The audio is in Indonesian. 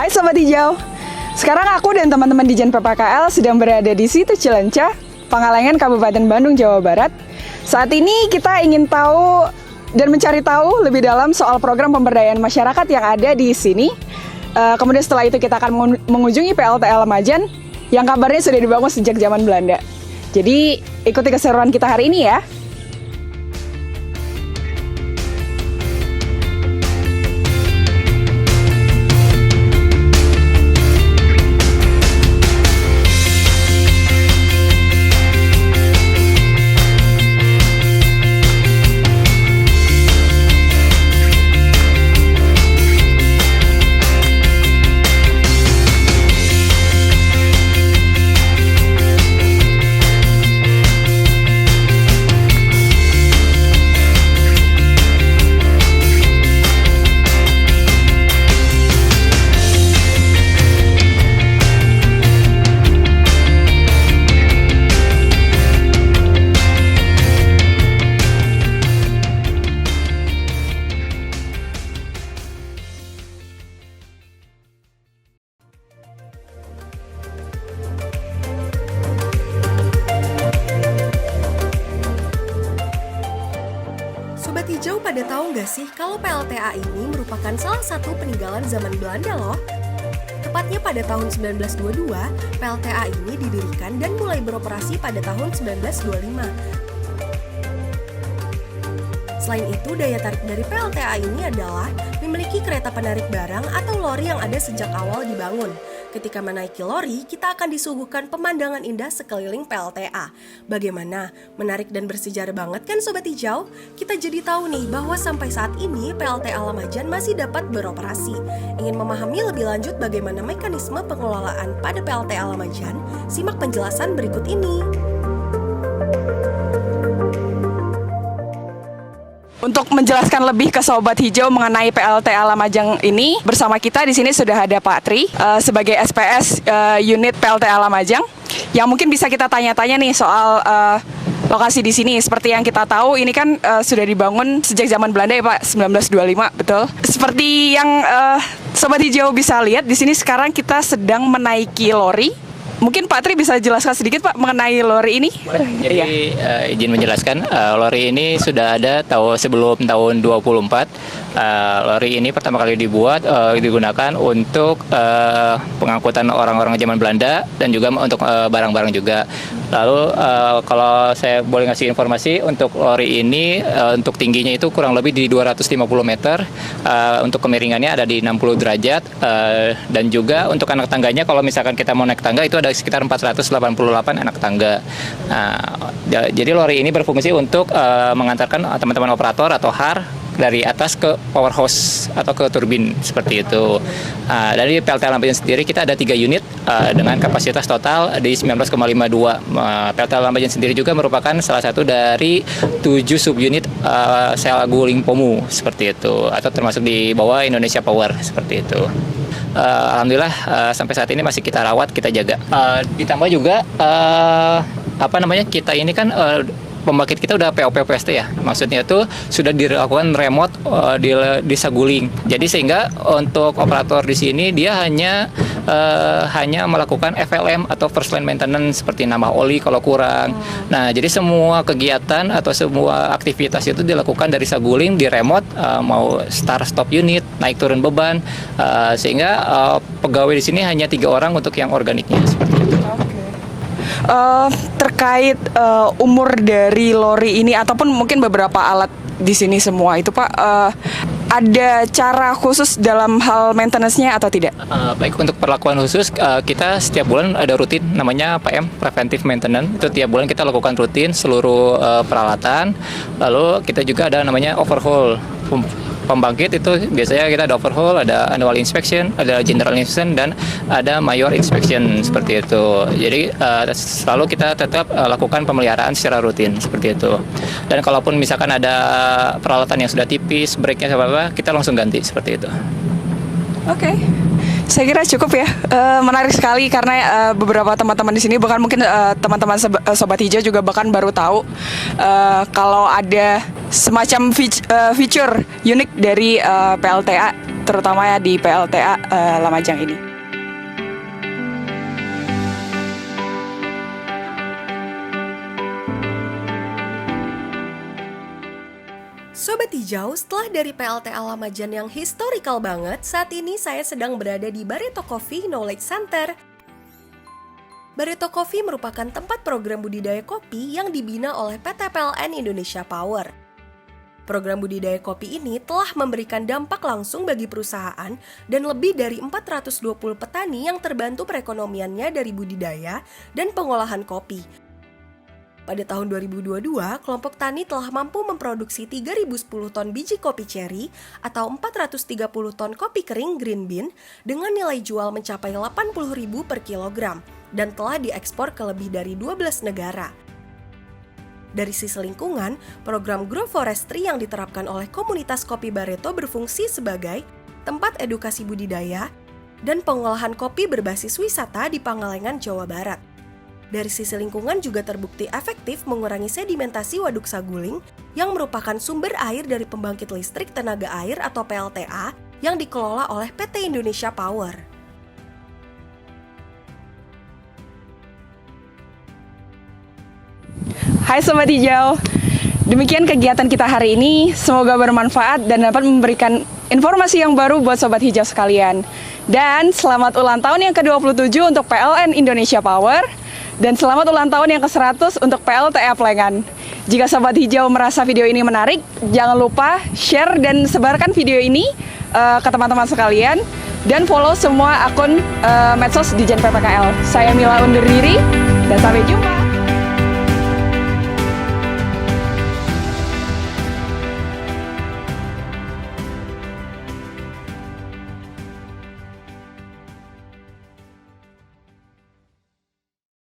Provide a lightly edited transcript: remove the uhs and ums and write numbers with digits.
Hai Sobat Hijau, sekarang aku dan teman-teman di Jen PPKL sedang berada di situ Cilenca, Pangalengan, Kabupaten Bandung, Jawa Barat. Saat ini kita ingin tahu dan mencari tahu lebih dalam soal program pemberdayaan masyarakat yang ada di sini. Kemudian setelah itu kita akan mengunjungi PLTA Lemajan yang kabarnya sudah dibangun sejak zaman Belanda. Jadi ikuti keseruan kita hari ini ya. Sobat Hijau pada tahu nggak sih kalau PLTA ini merupakan salah satu peninggalan zaman Belanda loh? Tepatnya pada tahun 1922, PLTA ini didirikan dan mulai beroperasi pada tahun 1925. Selain itu, daya tarik dari PLTA ini adalah memiliki kereta penarik barang atau lori yang ada sejak awal dibangun. Ketika menaiki lori, kita akan disuguhkan pemandangan indah sekeliling PLTA. Bagaimana? Menarik dan bersejarah banget kan Sobat Hijau? Kita jadi tahu nih bahwa sampai saat ini PLTA Lemajan masih dapat beroperasi. Ingin memahami lebih lanjut bagaimana mekanisme pengelolaan pada PLTA Lemajan? Simak penjelasan berikut ini. Untuk menjelaskan lebih ke Sobat Hijau mengenai PLTA Lemajan ini, bersama kita di sini sudah ada Pak Tri sebagai SPS unit PLTA Lemajan, yang mungkin bisa kita tanya-tanya nih soal lokasi di sini. Seperti yang kita tahu, ini kan sudah dibangun sejak zaman Belanda ya Pak, 1925, betul? Seperti yang Sobat Hijau bisa lihat di sini sekarang kita sedang menaiki lori. Mungkin Pak Tri bisa jelaskan sedikit Pak mengenai lori ini? Jadi izin menjelaskan, lori ini sudah ada sebelum tahun 24. Lori ini pertama kali digunakan untuk pengangkutan orang-orang zaman Belanda dan juga untuk barang-barang juga. Lalu kalau saya boleh ngasih informasi, untuk lori ini untuk tingginya itu kurang lebih di 250 meter, untuk kemiringannya ada di 60 derajat, dan juga untuk anak tangganya kalau misalkan kita mau naik tangga itu ada sekitar 488 anak tangga. Jadi lori ini berfungsi untuk mengantarkan teman-teman operator atau HAR dari atas ke power house atau ke turbin seperti itu. Dari PLTA Lemajan sendiri kita ada 3 unit dengan kapasitas total di 19,52. PLTA Lemajan sendiri juga merupakan salah satu dari 7 subunit sel guling POMU seperti itu, atau termasuk di bawah Indonesia Power seperti itu. Alhamdulillah sampai saat ini masih kita rawat, kita jaga. Ditambah juga kita ini kan pembangkit kita udah POP-PST ya, maksudnya itu sudah dilakukan remote di saguling. Jadi sehingga untuk operator di sini dia hanya melakukan FLM atau first line maintenance seperti nambah oli kalau kurang. Nah, jadi semua kegiatan atau semua aktivitas itu dilakukan dari saguling di remote, mau start stop unit, naik turun beban, sehingga pegawai di sini hanya 3 orang untuk yang organiknya seperti itu. Terkait umur dari lori ini ataupun mungkin beberapa alat di sini semua itu Pak, ada cara khusus dalam hal maintenance-nya atau tidak? Baik, untuk perlakuan khusus kita setiap bulan ada rutin namanya PM, preventive maintenance. Itu tiap bulan kita lakukan rutin seluruh peralatan. Lalu kita juga ada namanya overhaul. Pembangkit itu biasanya kita ada overhaul, ada annual inspection, ada general inspection, dan ada major inspection seperti itu. Jadi selalu kita tetap lakukan pemeliharaan secara rutin seperti itu. Dan kalaupun misalkan ada peralatan yang sudah tipis, breaknya apa-apa, kita langsung ganti seperti itu. Oke. Saya kira cukup ya, menarik sekali karena beberapa teman-teman di sini bahkan mungkin teman-teman Sobat Hijau juga bahkan baru tahu kalau ada semacam fitur unik dari PLTA terutama ya di PLTA Lamajang ini. Sobat Hijau, setelah dari PLTA Lamajang yang historical banget, saat ini saya sedang berada di Barito Coffee Knowledge Center. Barito Coffee merupakan tempat program budidaya kopi yang dibina oleh PT PLN Indonesia Power. Program budidaya kopi ini telah memberikan dampak langsung bagi perusahaan dan lebih dari 420 petani yang terbantu perekonomiannya dari budidaya dan pengolahan kopi. Pada tahun 2022, kelompok tani telah mampu memproduksi 3.010 ton biji kopi ceri atau 430 ton kopi kering green bean dengan nilai jual mencapai 80.000 per kilogram dan telah diekspor ke lebih dari 12 negara. Dari sisi lingkungan, program Grow Forestry yang diterapkan oleh komunitas kopi Barito berfungsi sebagai tempat edukasi budidaya dan pengolahan kopi berbasis wisata di Pangalengan, Jawa Barat. Dari sisi lingkungan juga terbukti efektif mengurangi sedimentasi Waduk Saguling yang merupakan sumber air dari pembangkit listrik tenaga air atau PLTA yang dikelola oleh PT Indonesia Power. Hai Sobat Hijau, demikian kegiatan kita hari ini, semoga bermanfaat dan dapat memberikan informasi yang baru buat Sobat Hijau sekalian. Dan selamat ulang tahun yang ke-27 untuk PLN Indonesia Power. Dan selamat ulang tahun yang ke-100 untuk PLTA Plengan. Jika Sobat Hijau merasa video ini menarik, jangan lupa share dan sebarkan video ini ke teman-teman sekalian. Dan follow semua akun medsos Dijen PPKL. Saya Mila undur diri, dan sampai jumpa.